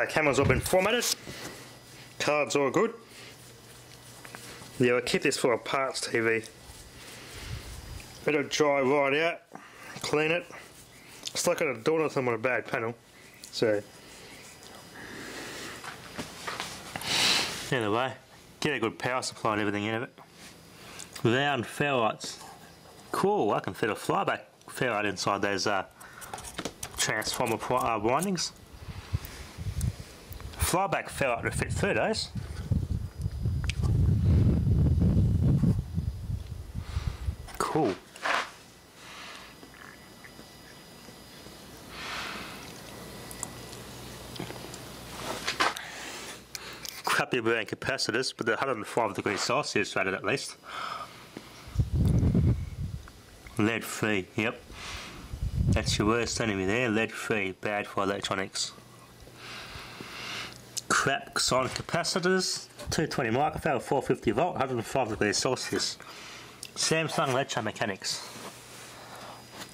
Cameras all been formatted. Cards all good. Yeah, I'll keep this for a parts TV. Let it dry right out. Clean it. It's not going to do anything on a bad panel. So, anyway, get a good power supply and everything out of it. Round ferrites. Cool, I can fit a flyback ferrite inside those transformer windings. Flyback ferrite would fit through those. Cool. Crappy burning capacitors, but they're 105 degrees Celsius rated at least. Lead free, yep. That's your worst enemy there, lead free, bad for electronics. Crap sonic capacitors, 220 microfarad, 450 volt, 105 degrees Celsius. Samsung Electromechanics.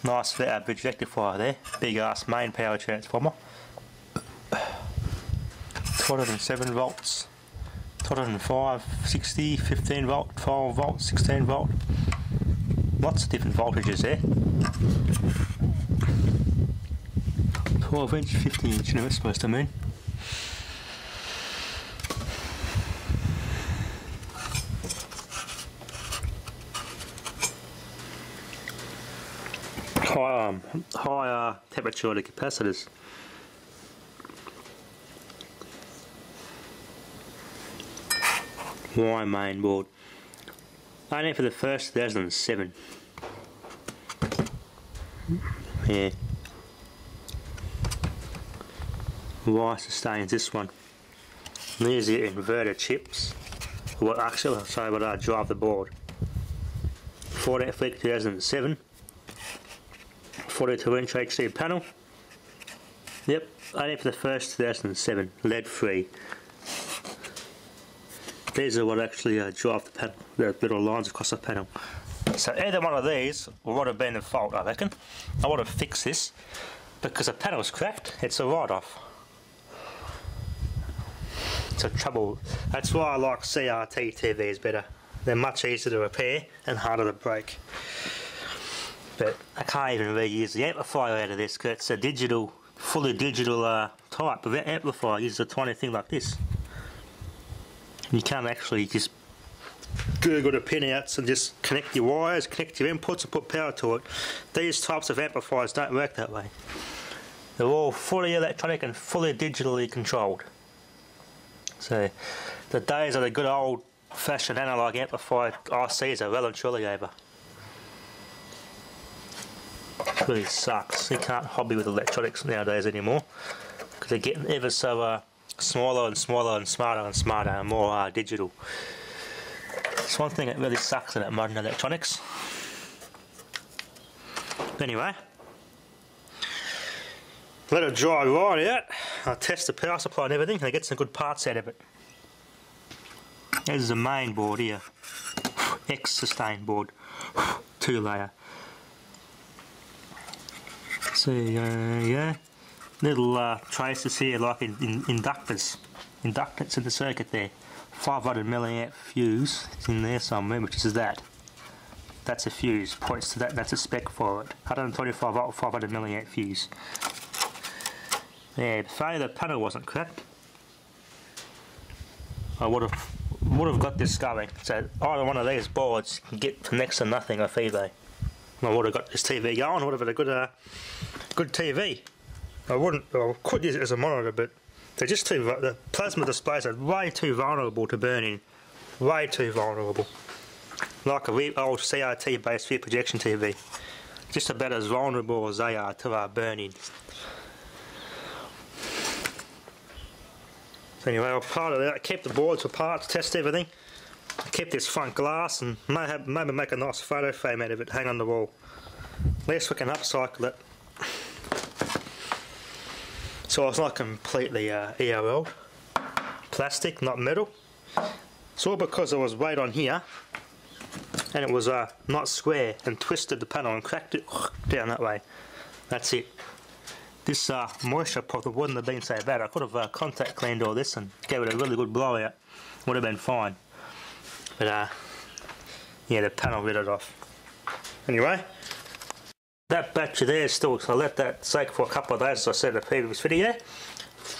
Nice bridge rectifier there, big ass main power transformer. 207 volts, 205, 60, 15 volt, 12 volt, 16 volt. Lots of different voltages there. 12 inch, 15 inch, you know what it's supposed to mean. High temperature of the capacitors. Y main board. Only for the first 2007. Yeah. Y sustains this one. These are inverter chips. What actually, sorry, what drive the board. 14 flick 2007. 42 inch HD panel. Yep, only for the first 2007. Lead free. These are what actually drive the panel, the little lines across the panel. So either one of these would have been the fault, I reckon. I want to fix this because the panel's cracked. It's a write-off. It's a trouble. That's why I like CRT TVs better. They're much easier to repair and harder to break. But I can't even reuse the amplifier out of this because it's a digital, fully digital type of amplifier. Uses a tiny thing like this. You can't actually just Google the pinouts and just connect your wires, connect your inputs and put power to it. These types of amplifiers don't work that way. They're all fully electronic and fully digitally controlled. So the days of the good old fashioned analog amplifier ICs are well and truly over. It really sucks. You can't hobby with electronics nowadays anymore because they're getting ever so smaller and smaller and smarter and smarter and more digital. It's one thing that really sucks about modern electronics. Anyway, let it dry right out. I'll test the power supply and everything and I get some good parts out of it. There's the main board here. X sustain board. 2-layer. So yeah, little traces here like inductors, inductance in the circuit there. 500 milliamp fuse is in there somewhere, which is that. That's a fuse, points to that, that's a spec for it. 125 volt, 500 milliamp fuse. Yeah, if only the panel wasn't cracked, I would have got this going. So either one of these boards can get for next to nothing off eBay. I would have got this TV going, would have been a good TV. I could use it as a monitor, but they're just too, the plasma displays are way too vulnerable to burning. Way too vulnerable. Like a old CRT based rear projection TV. Just about as vulnerable as they are to burning. So anyway, I'll part of that. I kept the boards for parts, test everything. I kept this front glass and maybe make a nice photo frame out of it, hang on the wall. At least we can upcycle it. So it's not completely EOL. Plastic, not metal. It's all because there was weight on here and it was not square and twisted the panel and cracked it down that way. That's it. This moisture problem wouldn't have been so bad. I could have contact cleaned all this and gave it a really good blowout. Would have been fine. But yeah, the panel rid it off. Anyway, that battery there is still, so I let that soak for a couple of days as I said in the previous video.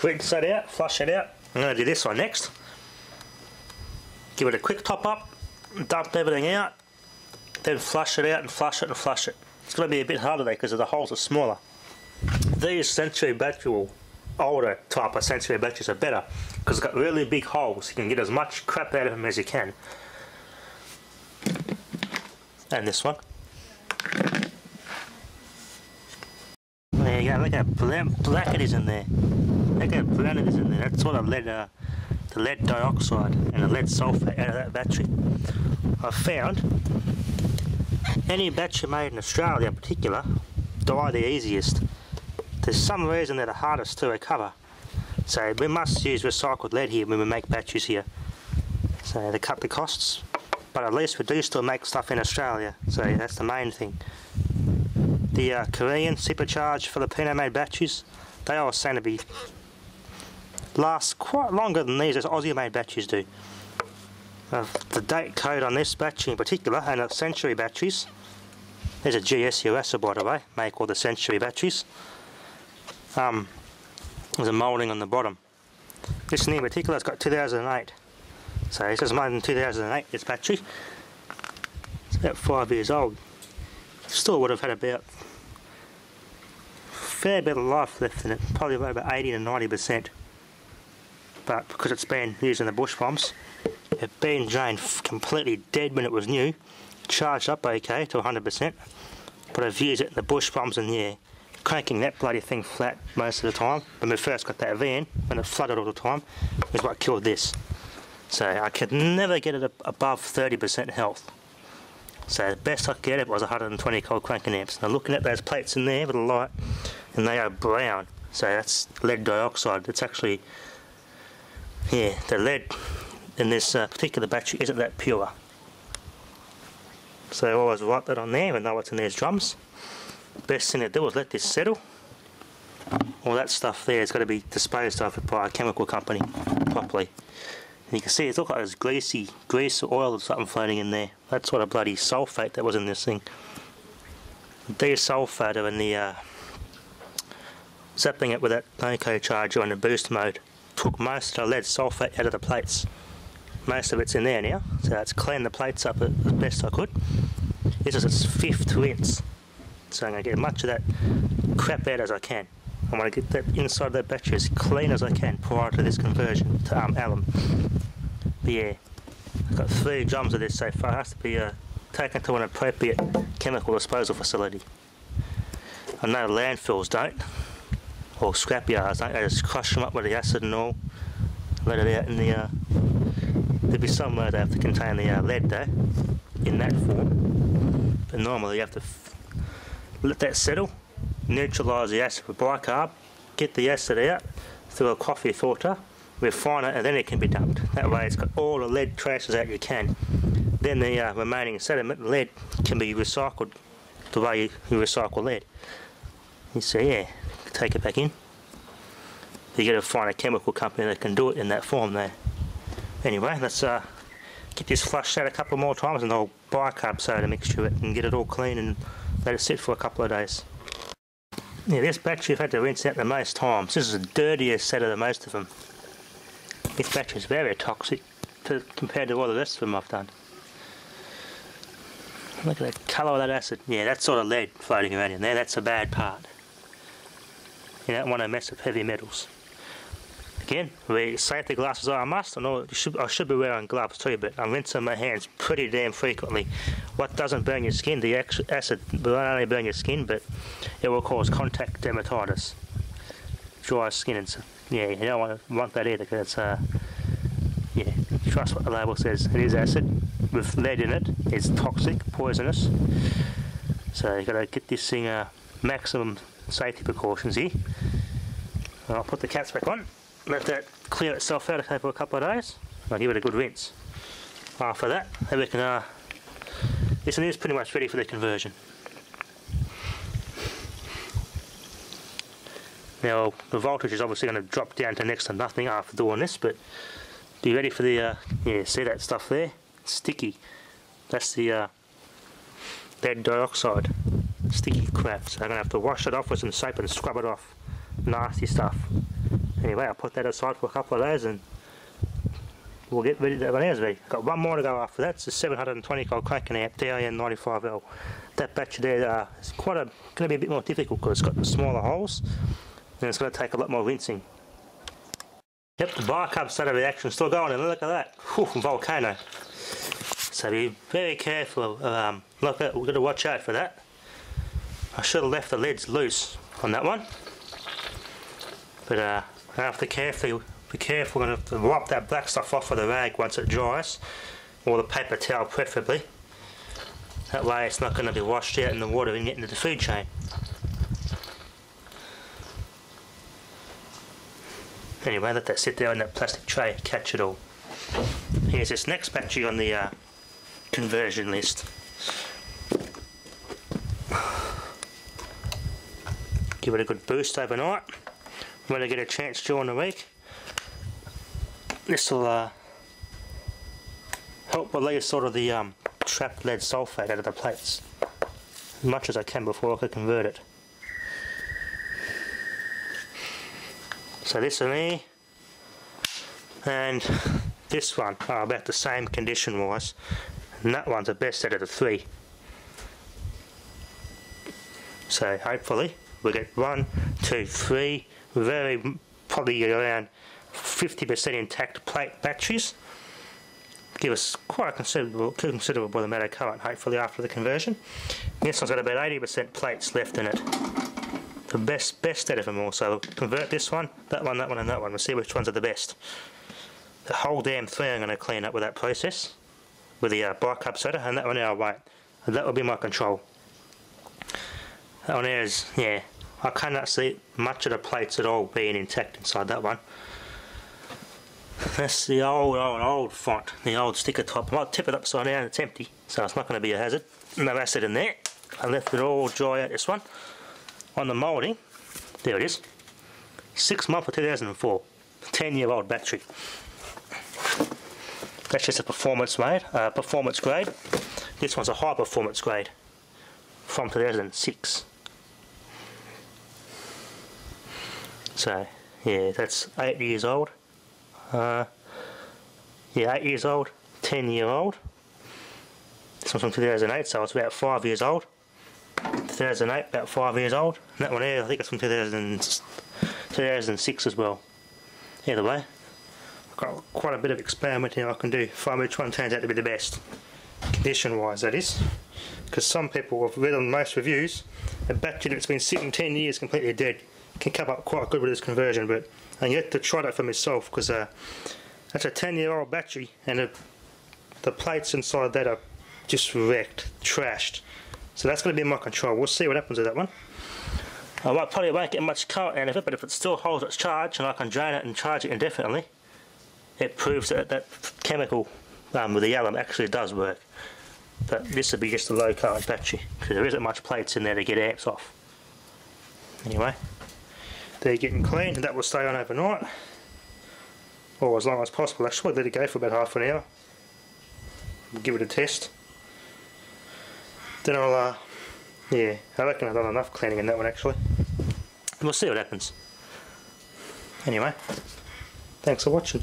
Rinse that out, flush it out. I'm going to do this one next. Give it a quick top up, dump everything out, then flush it out and flush it and flush it. It's going to be a bit harder there because the holes are smaller. These Century battery, or older type of Century batteries, are better because it's got really big holes. You can get as much crap out of them as you can. And this one. There you go, look how black it is in there. Look how brown it is in there. That's what I let the lead dioxide and the lead sulfate out of that battery. I found any battery made in Australia in particular die the easiest. There's some reason they're the hardest to recover. So we must use recycled lead here when we make batteries here. So to cut the costs. But at least we do still make stuff in Australia. So that's the main thing. The Korean supercharged Filipino made batteries, they all seem to be last quite longer than these as Aussie made batteries do. The date code on this battery in particular, and the Century batteries, there's a GS USA by the way, make all the Century batteries. There's a moulding on the bottom. This one in particular has got 2008. So this is made in 2008, this battery. It's about 5 years old. Still would have had about a fair bit of life left in it, probably about 80 to 90%. But because it's been used in the bush bombs, it's been drained completely dead when it was new, charged up okay to 100%, but I've used it in the bush bombs and yeah, cranking that bloody thing flat most of the time. When we first got that van, when it flooded all the time, is what killed this. So I could never get it above 30% health. So the best I could get it was 120 cold cranking amps. Now looking at those plates in there with the light, and they are brown. So that's lead dioxide. It's actually, yeah, the lead in this particular battery isn't that pure. So I always write that on there and know what's in these drums. Best thing to do is let this settle. All that stuff there has got to be disposed of by a chemical company properly. And you can see it's looks like there's grease or oil or something floating in there. That's what a bloody sulfate that was in this thing. Desulfator in the zapping it with that Noco charger on the boost mode took most of the lead sulfate out of the plates. Most of it's in there now, so it's cleaned the plates up as best I could. This is its 5th rinse, so I'm going to get as much of that crap out as I can. I want to get that inside of that battery as clean as I can prior to this conversion to alum. But yeah, I've got 3 drums of this so far. It has to be taken to an appropriate chemical disposal facility. I know landfills don't, or scrapyards don't. They just crush them up with the acid and all, let it out in the. There'll be somewhere they have to contain the lead though, in that form. But normally you have to let that settle. Neutralise the acid with bicarb, get the acid out through a coffee filter, refine it, and then it can be dumped. That way it's got all the lead traces out you can. Then the remaining sediment, lead, can be recycled the way you recycle lead. You see, yeah, take it back in. You got to find a chemical company that can do it in that form there. Anyway, let's get this flushed out a couple more times and I'll bicarb soda mixture it and get it all clean and let it sit for a couple of days. Yeah, this battery I've had to rinse out the most times. This is the dirtiest set of the most of them. This battery is very toxic compared to all the rest of them I've done. Look at the colour of that acid. Yeah, that's sort of lead floating around in there. That's a bad part. You don't want to mess with heavy metals. Again, wear safety glasses I must. I should be wearing gloves too, but I'm rinsing my hands pretty damn frequently. What doesn't burn your skin, the acid will not only burn your skin, but it will cause contact dermatitis. Dry skin, and yeah, you don't want that either, because yeah, trust what the label says. It is acid with lead in it. It's toxic, poisonous. So you've got to get this thing maximum safety precautions here. I'll put the caps back on. Let that clear itself out for a couple of days. I'll give it a good rinse. After that, we can, this one is pretty much ready for the conversion. Now the voltage is obviously going to drop down to next to nothing after doing this, but be ready for the, yeah, see that stuff there? It's sticky. That's the lead dioxide. Sticky crap, so I'm going to have to wash it off with some soap and scrub it off. Nasty stuff. Anyway, I'll put that aside for a couple of days and we'll get ready. That one is ready. Got one more to go after that. It's a 720 volt cranking amp DIN95L. That battery there is going to be a bit more difficult because it's got the smaller holes and it's going to take a lot more rinsing. Yep, the bicarb starter reaction still going, and look at that. Whew, volcano. So be very careful. Look at, we've got to watch out for that. I should have left the leads loose on that one, but I have to be careful. I'm going to have to wipe that black stuff off with a rag once it dries, or the paper towel preferably. That way it's not going to be washed out in the water and get into the food chain. Anyway, let that sit there in that plastic tray, catch it all. Here's this next battery on the conversion list. Give it a good boost overnight. When I get a chance during the week, this will help release sort of the trapped lead sulfate out of the plates as much as I can before I can convert it. So this one here and this one are about the same condition wise, and that one's the best out of the three. So hopefully we'll get 1, 2, 3 very probably around 50% intact plate batteries. Give us quite a considerable amount of current hopefully after the conversion. This one's got about 80% plates left in it. The best out of them all. So we'll convert this one, that one, that one and that one. We'll see which ones are the best. The whole damn thing I'm going to clean up with that process, with the bicarb soda, and that one I'll wait. And that will be my control. That one there is, yeah, I cannot see much of the plates at all being intact inside that one. That's the old font, the old sticker top. I might tip it upside down, it's empty, so it's not going to be a hazard. No acid in there. I left it all dry out this one. On the moulding, there it is. 6 month of 2004, 10-year-old battery. That's just a performance grade. This one's a high performance grade from 2006. So yeah, that's 8 years old. Yeah, 8 years old, 10-year-old. This one's from 2008, so it's about 5 years old. 2008, about 5 years old. And that one here, I think it's from 2006 as well. Either way, I've got quite a bit of experimenting I can do. Find which one turns out to be the best, condition-wise that is. Because some people have read on most reviews, a battery that's been sitting 10 years completely dead can come up quite good with this conversion, but I'm yet to try that for myself because that's a 10-year-old battery and the plates inside that are just wrecked, trashed. So that's going to be in my control. We'll see what happens with that one. I probably won't get much current out of it, but if it still holds its charge and I can drain it and charge it indefinitely, it proves that that chemical with the alum actually does work. But this would be just a low current battery because there isn't much plates in there to get amps off. Anyway, they're getting clean and that will stay on overnight, or as long as possible. Actually, let it go for about half an hour. We'll give it a test. Then I'll, yeah, I reckon I've done enough cleaning in that one actually. We'll see what happens. Anyway, thanks for watching.